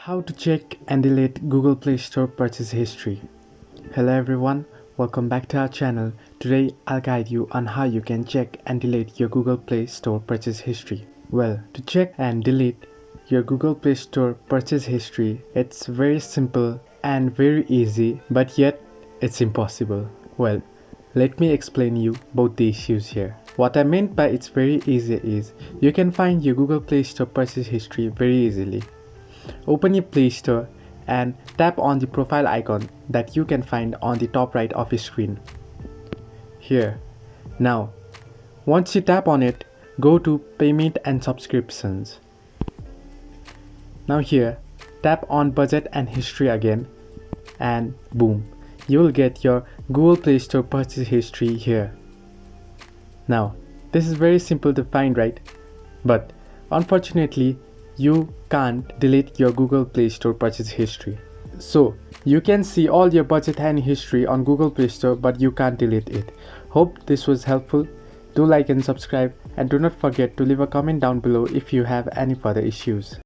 How to check and delete Google Play Store purchase history. Hello everyone, welcome back to our channel. Today I'll guide you on how you can check and delete your Google Play Store purchase history. Well, to check and delete your Google Play Store purchase history, it's very simple and very easy, but yet it's impossible. Well, let me explain you both the issues here. What I meant by it's very easy is you can find your Google Play Store purchase history very easily. Open your Play Store and tap on the profile icon that you can find on the top right of your screen. Here. Now, once you tap on it, go to Payment and Subscriptions. Now here, tap on Budget and History again, and boom, you will get your Google Play Store purchase history here. Now, this is very simple to find, right? But unfortunately, you can't delete your Google Play Store purchase history. So, you can see all your budget and history on Google Play Store, but you can't delete it. Hope this was helpful. Do like and subscribe, and do not forget to leave a comment down below if you have any further issues.